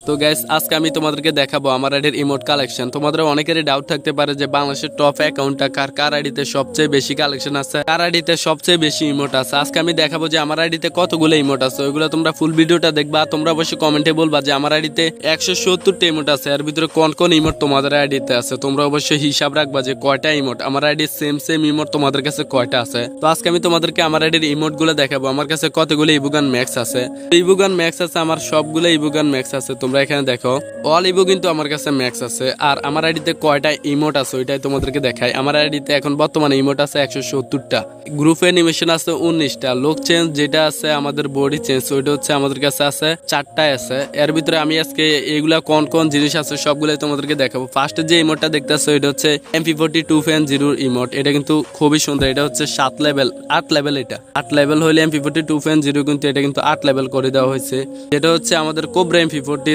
তো গাইস আজকে আমি তোমাদেরকে দেখাবো আমার আইডির ইমোট কালেকশন। তোমাদের অনেকেরই ডাউট থাকতে পারে যে বাংলাদেশের টপ অ্যাকাউন্টটা কার আইডিতে সবচেয়ে বেশি কালেকশন আছে, কার আইডিতে সবচেয়ে বেশি ইমোট আছে। আজকে আমি দেখাবো যে আমার আইডিতে কতগুলো ইমোট আছে, ওইগুলো তোমরা ফুল ভিডিওটা দেখবা। তোমরা অবশ্যই কমেন্টে বলবা যে আমার আইডিতে 170টা ইমোট আছে, এর ভিতরে কোন কোন ইমোট তোমাদের আইডিতে আছে। তোমরা অবশ্যই হিসাব রাখবা যে কয়টা ইমোট আমার আইডির সেম ইমোট তোমাদের কাছে কয়টা আছে। তো আজকে আমি তোমাদেরকে আমার আইডির ইমোট গুলো দেখাবো। আমার কাছে কতগুলো ইবুগান ম্যাক্স আছে, ইবুগান ম্যাক্স আছে আমার সবগুলো ইবুগান ম্যাক্স আছে। তোমরা এখানে দেখো অল ইবো কিন্তু আমার কাছে ম্যাক্স আছে। আর আমার আইডিতে কয়টা ইমোট আছে ওইটাই তোমাদেরকে দেখাই। আমার আইডিতে এখন বর্তমানে ইমোট আছে 170টা, গ্রুপ অ্যানিমেশন আছে 19টা, লোক চেঞ্জ যেটা আছে আমাদের বডি চেঞ্জ ওইটা হচ্ছে আমাদের কাছে আছে 4টায় আছে। এর ভিতরে আমি আজকে এগুলা কোন কোন জিনিস আছে সবগুলাই তোমাদেরকে দেখাবো। ফার্স্টে যে ইমোটটা দেখতেছো এটা হচ্ছে MP42 ফ্যান জিরোর ইমোট। এটা কিন্তু খুবই সুন্দর, এটা হচ্ছে 7 লেভেল 8 লেভেল, এটা 8 লেভেল হইলে MP42 ফ্যান জিরো কিন্তু এটা কিন্তু 8 লেভেল করে দেওয়া হয়েছে। এটা হচ্ছে আমাদের কোবরা MP40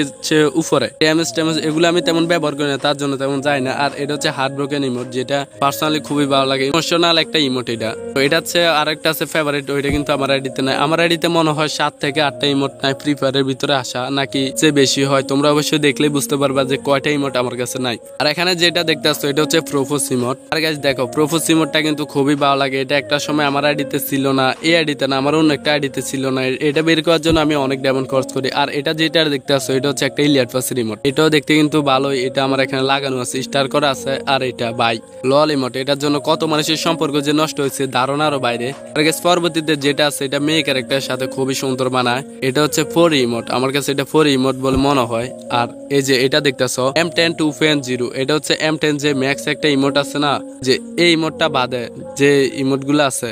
উপরে ড্যামেজ এগুলো আমি তেমন ব্যবহার করি না, তার জন্য তেমন যায় না। আর এটা হচ্ছে হার্ট ব্রোকেন ইমোট, যেটা পার্সোনালি খুবই ভালো লাগে, ইমোশনাল একটা ইমোট এটা। তো এটা হচ্ছে আরেকটা আছে ফেভারিট, ওইটা কিন্তু আমার আইডিতে নাই। আমার আইডিতে মনে হয় 7 থেকে 8টা ইমোট নাই ফ্রি ফায়ারের ভিতরে আসা, নাকি যে বেশি হয়। তোমরা অবশ্যই দেখলেই বুঝতে পারবা যে কয়টা ইমোট আমার কাছে নাই। আর এখানে যেটা দেখতে আসছো এটা হচ্ছে প্রোফোস ইমোট। আর গাইস দেখো প্রোফোস ইমোটটা কিন্তু খুবই ভালো লাগে। এটা একটা সময় আমার আইডিতে ছিল না, এই আইডিতে না, আমার অন্য একটা আইডিতে ছিল না। এটা বের করার জন্য আমি অনেক ডায়মন্ড খরচ করি। আর এটা যেটা দেখতে আসছো এটা হচ্ছে একটা ইলিয়াট পাস ইমোট, এটাও দেখতে কিন্তু ভালোই। এটা আমার এখানে লাগানো আছে, স্টার করা আছে। আর এটা বাই লল ইমোট, এটার জন্য কত মানুষের সম্পর্ক যে নষ্ট হয়েছে ধারণারও বাইরে। আর পরবর্তীতে যেটা আছে এটা মেয়ে ক্যারেক্টারের সাথে খুবই সুন্দর মানায়। এটা হচ্ছে 4 ইমোট, আমার কাছে এটা 4 ইমোট বলে মনে হয়। আর এই যে এটা দেখতেছো M10 2.0, এটা হচ্ছে M10 যে ম্যাক্স একটা ইমোট আছে না, যে এই ইমোটটা বাদে যে ইমোট গুলো আছে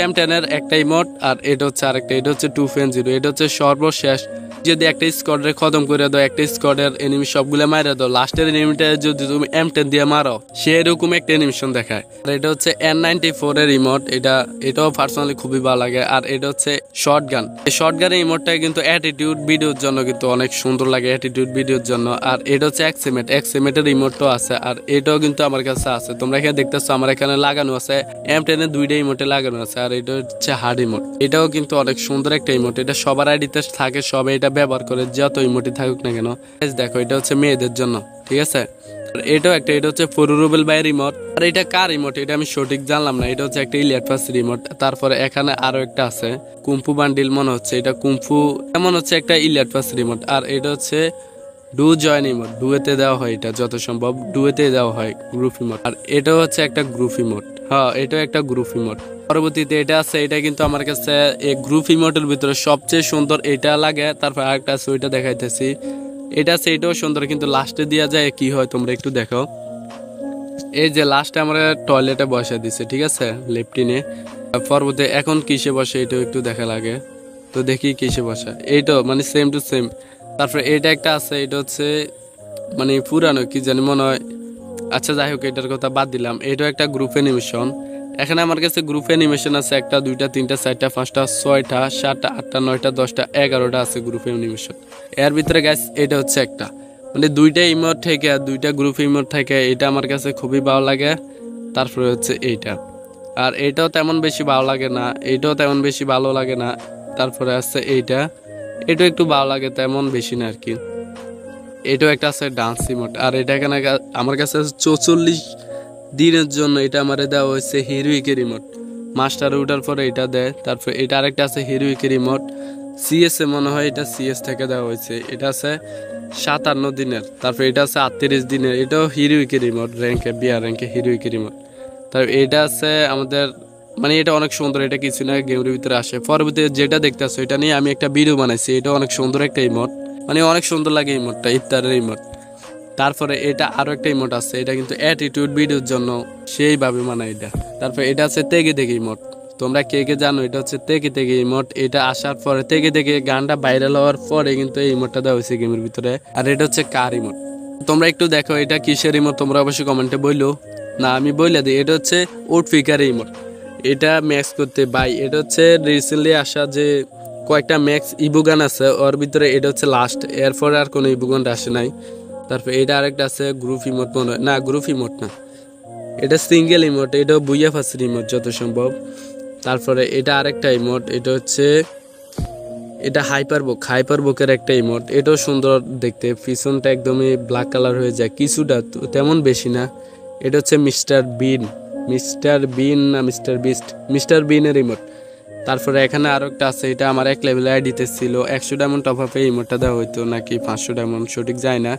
M10 এর একটা ইমোট। আর এটা হচ্ছে আরেকটা, এটা হচ্ছে 2.0, এটা হচ্ছে সর্বশেষ। যদি একটা স্কোয়াডে খতম করে দাও, একটা স্কোয়াডের এনিমি সবগুলো মারা দাও, লাস্টের এনিমিটা যদি তুমি M10 দিয়ে মারো সেরকম একটা এনিমেশন দেখায়। আর এটা হচ্ছে N94 এর ইমোট, এটাও পার্সোনালি খুবই ভালো লাগে। আর এটা হচ্ছে শর্টগান, এই শর্টগানের ইমোটটা কিন্তু অ্যাটিটিউড ভিডিওর জন্য কিন্তু অনেক সুন্দর লাগে, অ্যাটিটিউড ভিডিওর জন্য। আর এটা হচ্ছে এক্সিমেটের ইমোটও আছে, আর এটাও কিন্তু আমার কাছে আছে। তোমরা এখানে দেখতেছো আমার এখানে লাগানো আছে M10 এর 2টা ইমোটে লাগানো আছে। আর এটা হচ্ছে হার্ড ইমোট, এটাও কিন্তু অনেক সুন্দর একটা ইমোট। এটা সবার আইডিতে থাকে, সবাই এটা ব্যবহার করে, যত ইমোটি থাকুক না কেন। দেখো এটা হচ্ছে মেয়েদের জন্য, ঠিক আছে। এটাও একটা, এটা হচ্ছে ফরুরুবেল বাইয়ের রিমোট। আর এটা কার রিমোট এটা আমি সঠিক জানলাম না, এটা হচ্ছে একটা ইলিয়াট পাস রিমোট। তারপরে এখানে আরো একটা আছে কুম্ফু বান্ডিল মনে হচ্ছে, এটা কুম্ফু এমন হচ্ছে একটা ইলিয়াট পাস রিমোট। আর এটা হচ্ছে ডু জয়েন ইমোট, ডুয়েতে দেওয়া হয়, এটা যত সম্ভব ডুয়েতে দেওয়া হয় গ্রুপ ইমোট। আর এটাও হচ্ছে একটা গ্রুপ ইমোট, হ্যাঁ এটাও একটা গ্রুপ ইমোট। পরবর্তীতে এটা আছে, এটা কিন্তু আমার কাছে এই গ্রুপ ইমোটের ভিতরে সবচেয়ে সুন্দর এটা লাগে। তারপর আরেকটা আছে ওইটা দেখাইতেছি, এটা আছে, এটাও সুন্দর, কিন্তু লাস্টে দেওয়া যায় কি হয় তোমরা একটু দেখো। এই যে লাস্টে আমরা টয়লেটে বসে দিছে, ঠিক আছে, লেফটিনে। পরবর্তী এখন কিসে বসে এটাও একটু দেখা লাগে, তো দেখি কিসে বসে, এইটাও মানে সেম টু সেম। তারপরে এটা একটা আছে, এটা হচ্ছে মানে পুরানো কি জানি মনে হয়। আচ্ছা যাই হোক, এটার কথা বাদ দিলাম। এটাও একটা গ্রুপ অ্যানিমেশন। এখানে আমার কাছে গ্রুপ অ্যানিমেশন আছে 1টা 2টা 3টা 4টা 5টা 6টা 7টা 8টা 9টা 10টা 11টা আছে গ্রুপ অ্যানিমেশন। এর ভিতরে গাইস এটা হচ্ছে একটা, মানে 2টা ইমোট থেকে 2টা গ্রুপ ইমোট থেকে এটা আমার কাছে খুবই ভালো লাগে। তারপরে হচ্ছে এইটা, আর এটাও তেমন বেশি ভালো লাগে না, এটাও তেমন বেশি ভালো লাগে না। তারপরে আছে এটাও একটু ভালো লাগে, তেমন বেশি না আর কি। এটাও একটা আছে ডান্স ইমোট। আর এটা এখানে আমার কাছে 44 দিনের জন্য এটা আমার দেওয়া হয়েছে হিরোইকের রিমোট, মাস্টারে উঠার পরে এটা দেয়। তারপর এটা আরেকটা আছে হিরোইকের রিমোট, CS এ মনে হয় এটা CS থেকে দেওয়া হয়েছে, এটা আছে 57 দিনের। তারপর এটা আছে 38 দিনের, এটাও হিরোইকের রিমোট, র্যাঙ্কে বিয়ার র্যাঙ্কে হিরোইকের রিমোট। তারপর এটা আছে আমাদের, মানে এটা অনেক সুন্দর, এটা কিছু না গেমের ভিতরে আসে। পরবর্তীতে যেটা দেখতে আসো এটা নিয়ে আমি একটা ভিডিও বানাইছি, এটা অনেক সুন্দর একটা ইমোট, মানে অনেক সুন্দর লাগে ইমোটটা, ইফতারের ইমোট। তারপরে এটা আরো একটা ইমোট আছে, এটা কিন্তু অ্যাটিটিউড ভিডিওর জন্য সেইভাবে মানায় এটা। তারপরে এটা আছে তেগে তেগে ইমোট, তোমরা কে কে জানো এটা হচ্ছে তেগে তেগে ইমোট। এটা আসার পরে তেগে তেগে গানটা ভাইরাল হওয়ার পরে কিন্তু এই ইমোটটা দেওয়া হয়েছে গেমের ভিতরে। আর এটা হচ্ছে কার ইমোট, তোমরা একটু দেখো এটা কিসের ইমোট, তোমরা অবশ্যই কমেন্টে বললো না, আমি বইলে দিই। এটা হচ্ছে ওট ফিকার ইমোট, এটা ম্যাক্স করতে বাই। এটা হচ্ছে রিসেন্টলি আসা যে কয়েকটা ম্যাক্স ইবুগান আছে, ওর ভিতরে এটা হচ্ছে লাস্ট, এরপরে আর কোনো ইবুগানটা আসে নাই। তারপর এটা আরেকটা আছে গ্রুপ ইমোট মনে হয়, না গ্রুপ ইমোট না, এটা সিঙ্গেল ইমোট, এটাও বুইয়া ফাসির ইমোট যত সম্ভব। তারপরে এটা আরেকটা ইমোট, এটা হচ্ছে এটা হাইপার বুকের একটা ইমোট, এটাও সুন্দর দেখতে, পিছনটা একদমই ব্ল্যাক কালার হয়ে যায় কিছুটা, তেমন বেশি না। এটা হচ্ছে মিস্টার বিন না মিস্টার বিনের ইমোট। তারপরে এখানে আরো একটা আছে, এটা আমার এক লেভেল আইডিতে ছিল, 100 ডায়মন্ড টপ আপে ইমোটটা দেওয়া হইতো নাকি 500 ডায়মন্ড সঠিক যায় না।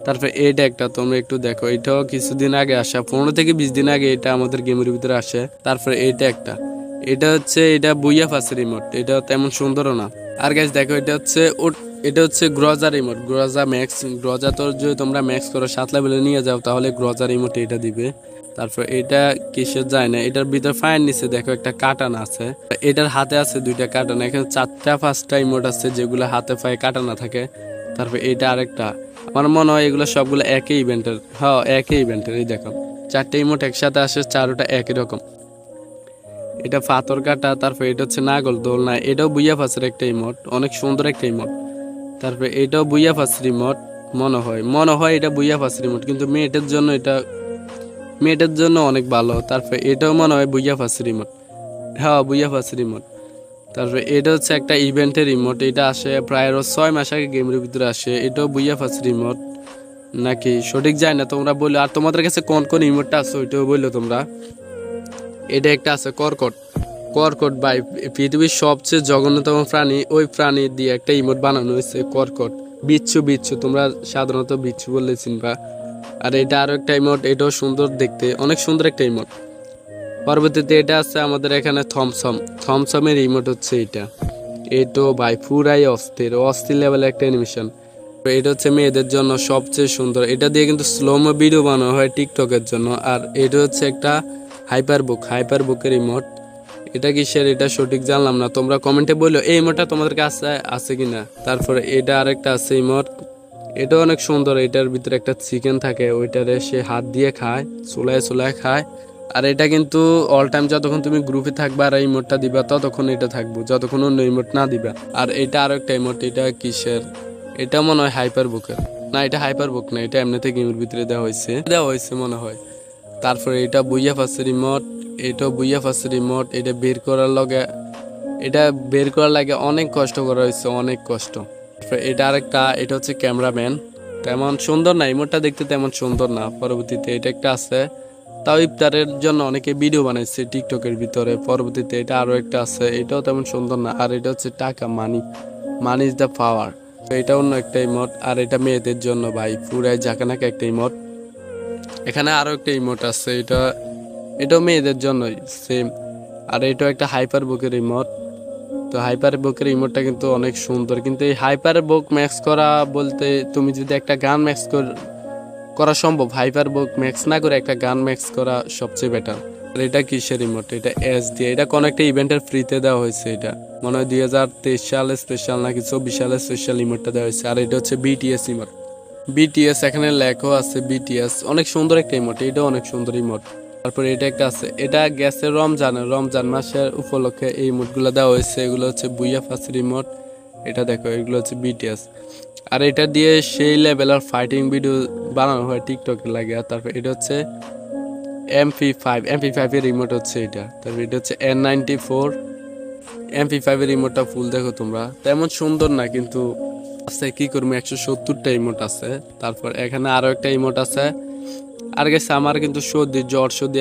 তারপরে এটা একটা তোমরা একটু দেখো, এটাও কিছুদিন আগে আসা, 15 থেকে 20 দিন আগে এটা আমাদের গেমের ভিতরে আসে। তারপরে এটা একটা, এটা বুইয়া ফাসের ইমোট, এটা তেমন সুন্দরও না। আর গাইস দেখো এটা হচ্ছে গ্রজার ইমোট, গ্রজা ম্যাক্স, গ্রজা তো যদি তোমরা ম্যাক্স করো 7 লেভেলে নিয়ে যাও তাহলে গ্রজার ইমোট এটা দিবে। তারপর এটা কিসের যায় না, এটার ভিতর ফায়ার নিচে দেখো একটা কাটানা আছে, এটার হাতে আছে 2টা কাটানা, এখানে 4টা-5টা ইমোট আছে যেগুলো হাতে পায়ে কাটানা থাকে। তারপর এটা আরেকটা, আমার মনে হয় এগুলো সবগুলো একই ইভেন্টের, হ্যাঁ একই ইভেন্টের। এই দেখো 4টে ইমোট একসাথে আসে, 4টা একই রকম। এটা পাথর কাটা, তারপর এটা হচ্ছে নাগল দোলনা, এটাও বুইয়া ফাসের একটা ইমোট, অনেক সুন্দর একটা ইমোট। তারপর এটাও বুইয়া ফাসের ইমোট, মনে হয় এটা বুইয়া ফাসের ইমোট, কিন্তু মেয়েটার জন্য অনেক ভালো। তারপর এটাও মনে হয় বুইয়া ফাসের ইমোট, হ্যাঁ বুইয়া ফাসের ইমোট। তারপরে এটা হচ্ছে একটা ইভেন্টের রিমোট, এটা আসে প্রায় 6 মাস আগে গেমের ভিতরে আসে, এটাও বুইয়া ফাস রিমোট নাকি সঠিক যায় না, তোমরা বললো। আর তোমাদের কাছে কোন কোন ইমোটটা আছে ওইটাও বললো তোমরা। এটা একটা আছে কর্কট ভাই, পৃথিবীর সবচেয়ে জঘন্যতম প্রাণী, ওই প্রাণী দিয়ে একটা ইমোট বানানো হয়েছে কর্কট। বিচ্ছু তোমরা সাধারণত বিচ্ছু বললে চিনবা। আর এটা আরো একটা ইমোট, এটাও সুন্দর দেখতে, অনেক সুন্দর একটা ইমোট। পরবর্তীতে এটা আছে আমাদের এখানে থমসমের ইমোট হচ্ছে এটাও ভাই পুরাই অস্থির লেভেলের একটা অ্যানিমেশন। এটা হচ্ছে মেয়েদের জন্য সবচেয়ে সুন্দর, এটা দিয়ে কিন্তু স্লোমো ভিডিও বানানো হয় টিকটকের জন্য। আর এটা হচ্ছে একটা হাইপার বুকের ইমোট, এটা কিসের এটা সঠিক জানলাম না, তোমরা কমেন্টে বললো এই ইমোটটা তোমাদের কাছে আছে কিনা। তারপরে এটা আরেকটা আছে ইমোট, এটা অনেক সুন্দর, এটার ভিতরে একটা চিকেন থাকে, ওইটারে সে হাত দিয়ে খায়, চুলায় খায়। আর এটা কিন্তু অল টাইম যতক্ষণ তুমি গ্রুপে থাকবা আর এই ইমোটটা দিবা ততক্ষণ এটা থাকবো, যতক্ষণ অন্য ইমোট না দিবা। আর এটা আরো একটা ইমোট, এটা কিসের, এটা মনে হয় হাইপার বুকের, না এটা হাইপার বুক না, এটা এমনিতে গেমের ভিতরে দেওয়া হয়েছে মনে হয়। তারপরে এটা বুইয়া ফাসের ইমোট, এটাও বুইয়া ফাসের ইমোট, এটা বের করার লাগে অনেক কষ্ট করা হয়েছে, অনেক কষ্ট। এটা আরেকটা, এটা হচ্ছে ক্যামেরাম্যান, তেমন সুন্দর না ইমোটটা দেখতে, তেমন সুন্দর না। পরবর্তীতে এটা একটা আছে, তাও ইফতারের জন্য অনেকে ভিডিও বানাইছে টিকটকের ভিতরে। পরবর্তীতে এটা আরো একটা আছে, এটাও তেমন সুন্দর না। আর এটা হচ্ছে টাকা, মানি ইজ দ্য পাওয়ার, এটা অন্য একটা ইমোট। আর এটা মেয়েদের জন্য ভাই পুরাই জাকানাকা একটা ইমোট। এখানে আরো একটা ইমোট আছে, এটাও মেয়েদের জন্যই সেম। আর এটাও একটা হাইপার বুকের ইমোট। তো হাইপার বুকের ইমোটটা কিন্তু অনেক সুন্দর, কিন্তু এই হাইপার বুক ম্যাক্স করা বলতে তুমি যদি একটা গান ম্যাক্স করা সম্ভব, হাইপার বুক ম্যাক্স না করে একটা গান ম্যাক্স করা সবচেয়ে বেটার। আর এটা কিসের ইমোট, এটা এস দিয়ে, এটা কোন একটা ইভেন্টের ফ্রিতে দেওয়া হয়েছে, এটা মনে হয় 2023 সালে স্পেশাল নাকি 24 সালে স্পেশাল ইমোটটা দেওয়া হয়েছে। আর এটা হচ্ছে বিটিএস ইমোট, বিটিএস এখানে লেখাও আছে বিটিএস, অনেক সুন্দর একটা ইমোট, এটা অনেক সুন্দর ইমোট। তারপরে এটা একটা আছে, এটা গেছে রমজান মাসের উপলক্ষে এই ইমোটগুলো দেওয়া হয়েছে, এগুলো হচ্ছে বুইয়া ফাসের ইমোট। এটা দেখো এগুলো হচ্ছে বিটিএস। আর এটা দিয়ে সেই লেভেলের ফাইটিং ভিডিও বানানো হয় টিকটকে লাগে। আর তারপর এটা হচ্ছে MP5 এর রিমোট হচ্ছে এটা। তারপর এটা হচ্ছে N94 MP5 এর রিমোটটা ফুল দেখো তোমরা, তেমন সুন্দর না কিন্তু আছে, কি করবো 170টা ইমোট আছে। তারপর এখানে আরো একটা ইমোট আছে। আর গেছে আমার কিন্তু সর্দি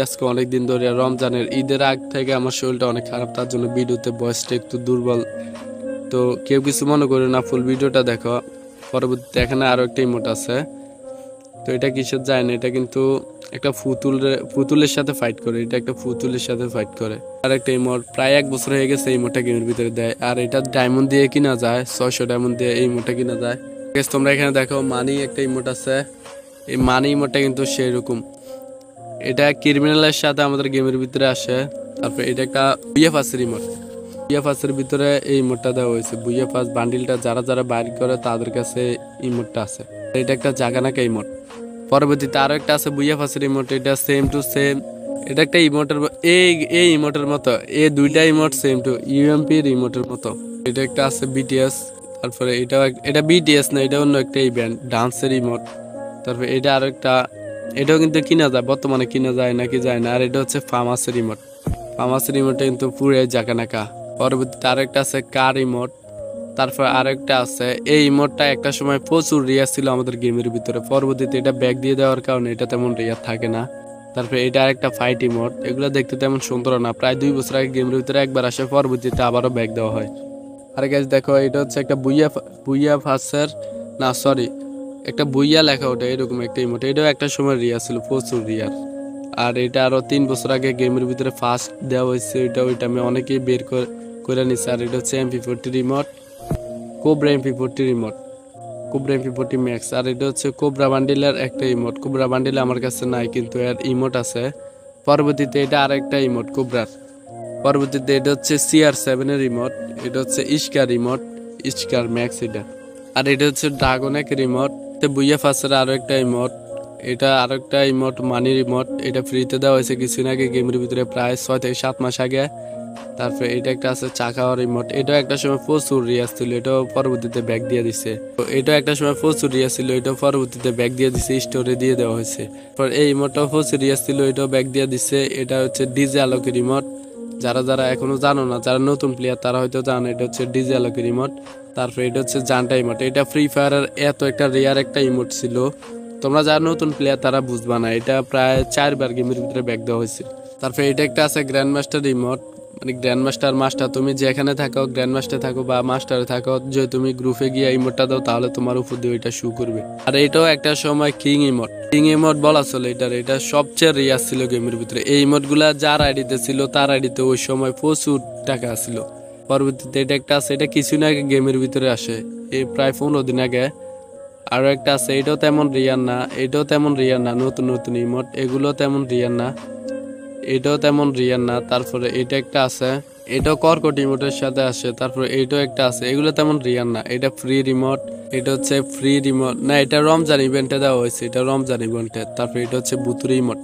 আজকে অনেকদিন ধরে, রমজানের ঈদের আগ থেকে আমার শরীরটা অনেক খারাপ, তার জন্য ভিডিওতে ভয়েসটা একটু দুর্বল, তো কেউ কিছু মনে করে না, ফুল ভিডিওটা দেখো। পরবর্তীতে এখানে আরো একটা ইমোট আছে, তো এটা কিসের যায় না, এটা কিন্তু একটা পুতুলের সাথে ফাইট করে, এটা একটা পুতুলের সাথে ফাইট করে। আর একটা ইমোট প্রায় 1 বছর হয়ে গেছে, এই ইমোটটা গেমের ভিতরে দেয়। আর এটা ডায়মন্ড দিয়ে কিনা যায়, 600 ডায়মন্ড দিয়ে এই ইমোটটা কিনা যায়। তোমরা এখানে দেখো মানি একটা ইমোট আছে, এই মানি ইমোটটা কিন্তু সেই রকম, এটা ক্রিমিনালের সাথে আমাদের গেমের ভিতরে আসে। তারপর এটা একটা বিএফএস ইমোট, বিএফএসের ভিতরে এই ইমোটটা দেওয়া হয়েছে, বিএফএস বান্ডিলটা যারা বাইর করে তাদের কাছে ইমোটটা আছে। এটা একটা জাগানাকা ইমোট। পরবর্তীতে আরো একটা আছে বিএফএসের ইমোট, এটা সেম টু সেম, এটা একটা ইমোটের এই ইমোটের মতো, এই দুইটা ইমোট সেম টু ইউএমপির ইমোটের মতো। এটা একটা আছে বিটিএস। তারপরে এটা বিটিএস না, এটা অন্য একটা ইভেন্ট ডান্সের ইমোট। তারপরে এটা আরো একটা, এটাও কিন্তু কিনা যায়, বর্তমানে কিনা যায় নাকি যায় না। আর এটা হচ্ছে ফার্মাসের ইমোট, ফার্মাসের ইমোটটা কিন্তু পুরো জাকানাকা। পরবর্তীতে আরো একটা আছে কার ইমোট, তারপর আরেকটা আছে, এই ইমোটটা একটা সময় প্রচুর রিয়ার ছিল আমাদের গেমের ভিতরে, পরবর্তীতে এটা ব্যাক দিয়ে দেওয়ার কারণে এটা তেমন রিয়ার থাকে না। তারপরে এটা আরেকটা ফাইট ইমোট, এগুলো দেখতে তেমন সুন্দর না, প্রায় 2 বছর আগে গেমের ভিতরে একবার আসে, পরবর্তীতে আবারও ব্যাক দেওয়া হয়। আর গাইস দেখো, এটা হচ্ছে একটা বুইয়া বুইয়া ফাসার, না সরি, একটা বুইয়া লেখা ওটা, এরকম একটা ইমোট, এটাও একটা সময় রিয়ার ছিল, প্রচুর রিয়ার। আর এটা আরো 3 বছর আগে গেমের ভিতরে ফার্স্ট দেওয়া হয়েছে, ওই টাইমে অনেকেই বের করে নিচ্ছে। আর এটা হচ্ছে MP40 remote, cobra MP40 remote, cobra MP40 max. আর এটা হচ্ছে কোবরা বান্ডিলের একটা ইমোট, কোবরা বান্ডিল আমার কাছে নাই কিন্তু এর ইমোট আছে। পরবর্তীতে এটা আরেকটা ইমোট কোবরার। পরবর্তীতে এটা হচ্ছে CR7 এর রিমোট, এটা হচ্ছে ইস্কার রিমোট, ইস্কার ম্যাক্স এটা। আর এটা হচ্ছে ড্রাগনেক রিমোট, বুইয়া ফাসের আরো একটা ইমোট, এটা আরো একটা ইমোট মানি রিমোট, এটা ফ্রিতে দেওয়া হয়েছে কিছুদিন আগে গেমের ভিতরে, প্রায় 6 থেকে 7 মাস আগে। তারপরে এটা একটা আছে চাকাওয়ার রিমোট, এটাও একটা সময় প্রচুর রিয়াজ ছিল, এটাও পরবর্তীতে ব্যাক দিয়ে দিছে। তো এটাও একটা সময় প্রচুর রিয়াজ ছিল, এটাও পরবর্তীতে ব্যাক দিয়ে দিছে, স্টোরে দিয়ে দেওয়া হয়েছে। এই রিমোটটাও প্রচুর রিয়াজ ছিল, এটাও ব্যাক দিয়ে দিছে। এটা হচ্ছে ডিজে আলোকের রিমোট, যারা যারা এখনো জানো না, যারা নতুন প্লেয়ার তারা হয়তো জানো, এটা হচ্ছে ডিজে আলোকের রিমোট। তারপরে এটা হচ্ছে জান্টা ইমোট, এটা ফ্রি ফায়ারের এত একটা রেয়ার একটা ইমোট ছিল, তোমরা যারা নতুন প্লেয়ার তারা বুঝবা না, এটা প্রায় 4বার গেমের ভিতরে ব্যাক দেওয়া হয়েছে। তারপরে এটা একটা আছে গ্র্যান্ড মাস্টার রিমোট, মানে গ্র্যান্ড মাস্টার মাস্টার, তুমি যেখানে থাকো গ্র্যান্ড মাস্টার থাকো বা মাস্টারে থাকো, যে তুমি গ্রুপে গিয়ে ইমোটটা দাও তাহলে তোমার উপর দিয়ে ওইটা শু করবে। আর এটাও একটা সময় কিং ইমোট, কিং ইমোট বলা চলে এটার, এটা সবচেয়ে রিয়ার ছিল গেমের ভিতরে। এই ইমোট গুলা যার আইডিতে ছিল তার আইডিতে ওই সময় প্রচুর টাকা ছিল। পরবর্তীতে এটা একটা আছে, এটা কিছুদিন আগে গেমের ভিতরে আসে, এই প্রায় 15 দিন আগে। আরো একটা আছে, এটাও তেমন রিয়ার না, এটাও তেমন রিয়ার না, নতুন নতুন ইমোট, এগুলো তেমন রিয়ার না, এটাও তেমন রিয়ার না। তারপরে এটা একটা আছে, এটাও কর্কট রিমোটের সাথে আসে। তারপরে এইটাও একটা আছে, এগুলো তেমন রিয়ার না, এটা ফ্রি রিমোট, এটা হচ্ছে ফ্রি রিমোট না, এটা রমজান ইভেন্টে দেওয়া হয়েছে, এটা রমজান ইভেন্টে। তারপরে এটা হচ্ছে বুতুরি ইমোট।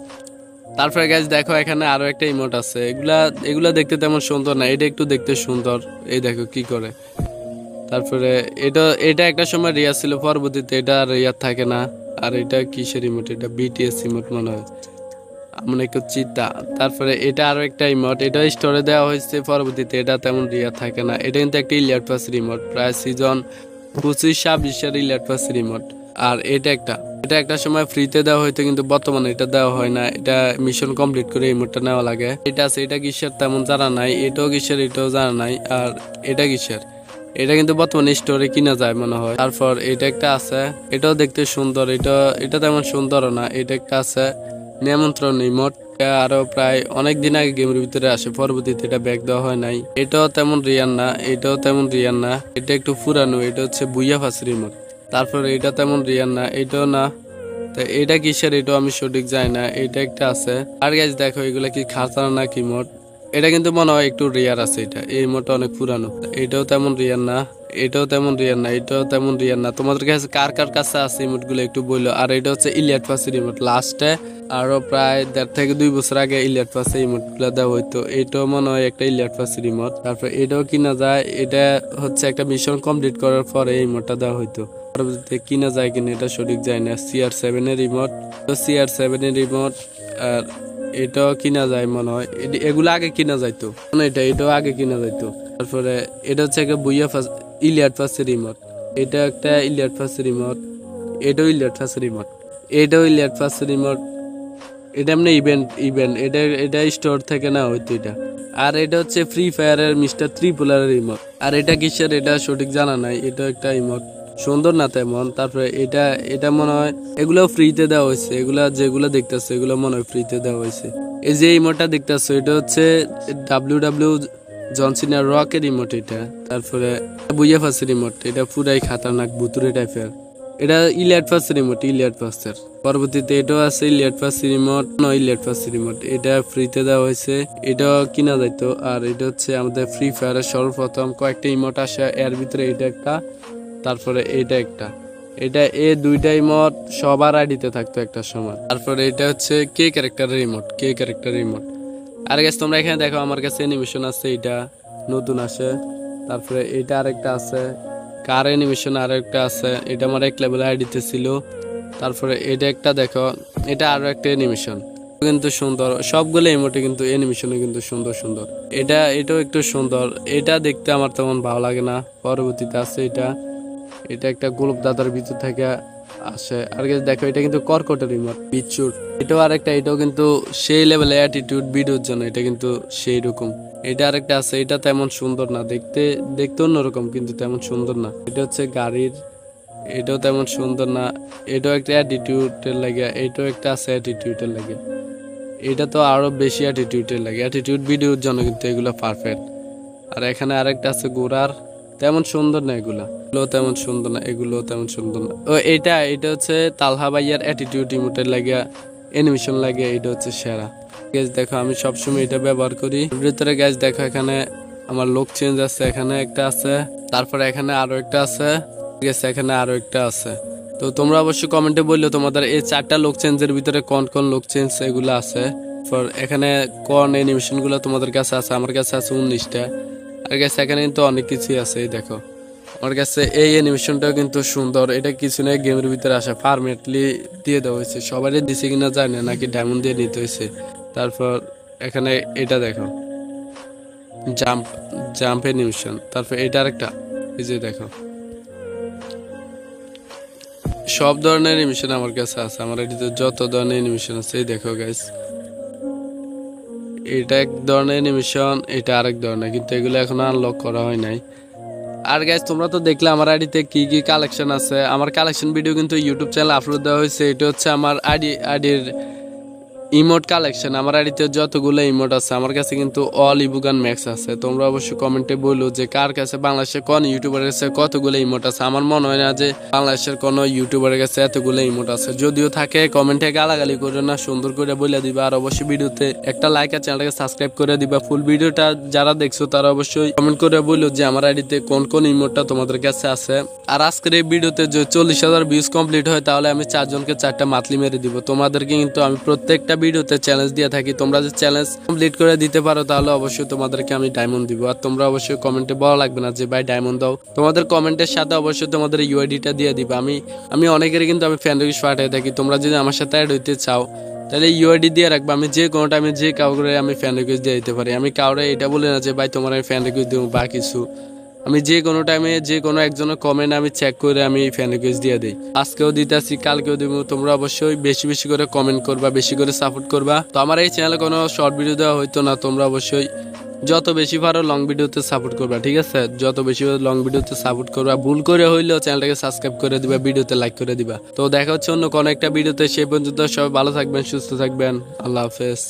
তারপরে গাইজ দেখো, এখানে আরো একটা ইমোট আছে, এগুলা এগুলা দেখতে তেমন সুন্দর না, এটা একটু দেখতে সুন্দর, এই দেখো কি করে। তারপরে এটা এটা একটা সময় রিয়ার ছিল, পরবর্তীতে এটা আর রিয়ার থাকে না। আর এটা কিসের ইমোট, এটা BTS ইমোট মনে হয়, এমন একটু চিতা। তারপরে এটা আরো একটা ইমোট, এটা স্টোরে দেওয়া হয়েছে, পরবর্তীতে এটা তেমন রিয়ার থাকে না। এটা কিন্তু একটা ইলিয়াট পাস রিমোট, প্রায় সিজন 25-26 ইলিয়াট পাস রিমোট। আর এটা একটা সময় ফ্রিতে দেওয়া হইতো, কিন্তু বর্তমানে এটা দেওয়া হয় না, এটা মিশন কমপ্লিট করে ইমোটটা নেওয়া লাগে। এটা আছে, এটা কিসের তেমন জানা নাই, এটাও কিসের এটাও জানা নাই। আর এটা কিসের, এটা কিন্তু বর্তমানে স্টোরে কিনা যায় মনে হয়। তারপর এটা একটা আছে, এটাও দেখতে সুন্দর, এটা তেমন সুন্দর না। এটা একটা আছে নিমন্ত্রণ ইমোট, আরো প্রায় অনেক দিন আগে গেমের ভিতরে আসে, পরবর্তীতে এটা ব্যাক দেওয়া হয় নাই। এটাও তেমন রিয়ার না, এটাও তেমন রিয়ার না, এটা একটু পুরানো, এটা হচ্ছে বুইয়া ফাসের ইমোট। তারপরে এটা তেমন রিয়ার না, এটাও না। তো এটা কিসের এটাও আমি সঠিক জানি না। এটা একটা আছে। আর গাইজ দেখো, এগুলা কি খাতানা না কি মোট, এটা কিন্তু মনে হয় একটু রিয়ার আছে, এটা এই মোটটা অনেক পুরানো। এটাও তেমন রিয়ার না, এটাও তেমন রিয়ার না, এটাও তেমন রিয়ার না। তোমাদের কাছে কার কার কাছে আছে ইমোট গুলো একটু বললো। আর এটা হচ্ছে ইলিয়াট পাসের ইমোট, লাস্টে আরো প্রায় 1.5 থেকে 2 বছর আগে ইলিয়াট পাসে ইমোট গুলো দেওয়া হইতো, এটাও মনে হয় একটা ইলিয়াট পাসের ইমোট। তারপর এটাও কিনা যায়, এটা হচ্ছে একটা মিশন কমপ্লিট করার পরে এই ইমোটটা দেওয়া হইতো, পরবর্তীতে কিনা যায় কিনা এটা সঠিক যায় না। CR7 এর রিমোট, CR7 এর রিমোট। আর এটাও কিনা যায় মনে হয়, এগুলো আগে কিনা যাইতো, এটাও আগে কিনা যাইতো। তারপরে এটা হচ্ছে একটা বুইয়া ফাস ইলিয়াট ফাসের রিমোট, এটা একটা ইলিয়াট ফাসের রিমোট, এটাও ইলিয়াট ফাসের রিমোট, এটাও ইলিয়াট ফাসের রিমোট। এটা এমনি ইভেন্ট এটা স্টোর থেকে না হইতো এটা। আর এটা হচ্ছে ফ্রি ফায়ারের মিস্টার ত্রিপুলারের ইমোট। আর এটা কিসের এটা সঠিক জানা নাই, এটা একটা ইমোট, সুন্দর না তেমন। তারপরে এটা মনে হয় এগুলো ফ্রিতে দেওয়া হয়েছে, যেগুলো দেখতেছে এগুলো মনে হয় ফ্রিতে দেওয়া হয়েছে। এই যে ইমোটটা দেখতেছো এটা হচ্ছে WW জনসিনার রকের ইমোট এটা। তারপরে বুইয়া ফাসের ইমোট, এটা পুরাই খাতারনাক ভুতুরে টাইপের। এটা ইলিয়াট পাসের রিমোট, ইলিয়াট পাসের। পরবর্তীতে এটাও আছে ইলিয়াট পাসের রিমোট, ইলিয়াট পাসের রিমোট, এটা ফ্রিতে দেওয়া হয়েছে, এটাও কিনা যাইতো। আর এটা হচ্ছে আমাদের ফ্রি ফায়ারের সর্বপ্রথম কয়েকটা ইমোট আসে, এর ভিতরে এটা একটা, তারপরে এটা একটা, এটা এই দুইটা ইমোট সবার আইডিতে থাকতো একটা সময়। তারপরে এটা হচ্ছে কে ক্যারেক্টারের রিমোট। আর গেছে তোমরা এখানে দেখো, আমার কাছে অ্যানিমেশন আছে, এটা নতুন আসে। তারপরে এটা আরেকটা আছে, কার অ্যানিমেশন আরেকটা আছে, এটা আমার 1 লেভেল আইডিতে ছিল। তারপরে এটা একটা দেখো, এটা আরো একটা অ্যানিমেশন, কিন্তু সুন্দর, সবগুলো ইমোটে কিন্তু অ্যানিমেশনে কিন্তু সুন্দর সুন্দর। এটাও একটু সুন্দর, এটা দেখতে আমার তেমন ভালো লাগে না। পরবর্তীতে আছে এটা একটা গোলপ দাদার ভিতর থেকে আসে। আর দেখো এটা কিন্তু কর্কটের ইমোট বিচ্ছুর। এটাও কিন্তু সেই লেভেলে অ্যাটিটিউড ভিডিওর জন্য, এটা কিন্তু সেই রকম। এটা আরেকটা আছে, এটা তেমন সুন্দর না, দেখতে অন্যরকম কিন্তু তেমন সুন্দর না। এটা হচ্ছে গাড়ির, এটাও তেমন সুন্দর না। এটাও একটা অ্যাটিটিউডের লাগে, এটাও একটা আছে অ্যাটিটিউডের লাগে। এটা তো আরো বেশি অ্যাটিটিউডের লাগে, অ্যাটিটিউড ভিডিওর জন্য কিন্তু এগুলো পারফেক্ট। আর এখানে আরেকটা আছে ঘোড়ার, তেমন সুন্দর না এগুলো তেমন সুন্দর না, এগুলো তেমন সুন্দর না। ও এটা হচ্ছে তালহা ভাইয়ার অ্যাটিটিউড ইমোটের লাগে, অ্যানিমেশন লাগে, এটা হচ্ছে সেরা। গ্যাস দেখো আমি সবসময় এটা ব্যবহার করি। ভিতরে গ্যাস দেখো এখানে আমার লোক চেঞ্জ আছে, এখানে একটা আছে, তারপরে এখানে আরো একটা আছে, গেছে এখানে আরো একটা আছে। তো তোমরা অবশ্যই কমেন্টে বললো তোমাদের এই 4টা লোক চেঞ্জের ভিতরে কোন কোন লোক চেঞ্জ এগুলো আছে। এখানে কোন অ্যানিমেশন গুলো তোমাদের কাছে আছে, আমার কাছে আছে 19টা। আর কাছে এখানে কিন্তু অনেক কিছুই আছে, এই দেখো আমার কাছে এই অ্যানিমেশনটাও কিন্তু সুন্দর। এটা কিছু না, গেমের ভিতরে আসে, পারমানেন্টলি দিয়ে দেওয়া হয়েছে। সবারই দিছে কিনা জানি না, নাকি ডায়মন্ড দিয়ে নিতে হয়েছে। তারপর এখানে এটা দেখো জাম্প অ্যানিমেশন। তারপর এটা আরেকটা, এই যে দেখো সব ধরনের অ্যানিমেশন আমার কাছে আছে। আমার এটিতে যত ধরনের অ্যানিমেশন আছে, এই দেখো গাইস, এটা এক ধরনের অ্যানিমেশন, এটা আরেক ধরনের, কিন্তু এগুলো এখনো আনলক করা হয় নাই। আর গাইস তোমরা তো দেখলে আমার আইডিতে কি কি কালেকশন আছে। আমার কালেকশন ভিডিও কিন্তু ইউটিউব চ্যানেলে আপলোড দেওয়া হয়েছে। এটা হচ্ছে আমার আইডির ইমোট কালেকশন। আমার আইডিতে যতগুলো ইমোট আছে আমার কাছে কিন্তু অল ইবুগান ম্যাক্স আছে। তোমরা অবশ্যই কমেন্টে বলো যে কার কাছে, বাংলাদেশের কোন ইউটিউবারের কাছে কতগুলো ইমোট আছে। আমার মনে হয় না যে বাংলাদেশের কোনো ইউটিউবারের কাছে এতগুলো ইমোট আছে। যদিও থাকে কমেন্টে গালাগালি করে না, সুন্দর করে বলে দিবা। আর অবশ্যই ভিডিওতে একটা লাইক আর চ্যানেলটাকে সাবস্ক্রাইব করে দিবা। ফুল ভিডিওটা যারা দেখছো তারা অবশ্যই কমেন্ট করে বললো যে আমার আইডিতে কোন কোন ইমোটটা তোমাদের কাছে আছে। আর আজকের এই ভিডিওতে যে 40,000 ভিউজ কমপ্লিট হয় তাহলে আমি 4 জনকে 4টা মাতলি মেরে দিব। তোমাদেরকে কিন্তু আমি প্রত্যেকটা ভিডিওতে চ্যালেঞ্জ দিয়ে থাকি। তোমরা যে চ্যালেঞ্জ কমপ্লিট করে দিতে পারো তাহলে অবশ্যই তোমাদেরকে আমি ডায়মন্ড দিব। আর তোমরা অবশ্যই কমেন্টে বলা লাগবে না যে ভাই ডায়মন্ড দাও, তোমাদের কমেন্টের সাথে অবশ্যই তোমাদের ইউআইডিটা দিয়ে দিবা। আমি অনেকেরই কিন্তু আমি ফ্রেন্ড রিকোয়েস্ট পাঠিয়ে থাকি। তোমরা যদি আমার সাথে অ্যাড হইতে চাও তাহলে ইউআইডি দিয়ে রাখবা। আমি যে কোনো টাইমে যে কাউকে আমি ফ্রেন্ড রিকোয়েস্ট দিয়ে দিতে পারি। আমি কাউরে এটা বলে না যে ভাই তোমার আমি ফ্রেন্ড রিকোয়েস্ট দেবো বা কিছু। আমি যে কোনো টাইমে যে কোনো একজনের কমেন্ট আমি চেক করে আমি ফ্রেন্ড রিকোয়েস্ট দিয়ে দিই। আজকেও দিতেছি, কালকেও দিব। তোমরা অবশ্যই বেশি বেশি করে কমেন্ট করবা, বেশি করে সাপোর্ট করবা। তো আমার এই চ্যানেলে কোনো শর্ট ভিডিও দেওয়া হইতো না। তোমরা অবশ্যই যত বেশি পারো লং ভিডিওতে সাপোর্ট করবা, ঠিক আছে? যত বেশি লং ভিডিওতে সাপোর্ট করবা। ভুল করে হইলেও চ্যানেলটাকে সাবস্ক্রাইব করে দিবা, ভিডিওতে লাইক করে দিবা। তো দেখা হচ্ছে অন্য কোনো একটা ভিডিওতে। সেই পর্যন্ত সবাই ভালো থাকবেন, সুস্থ থাকবেন। আল্লাহ হাফেজ।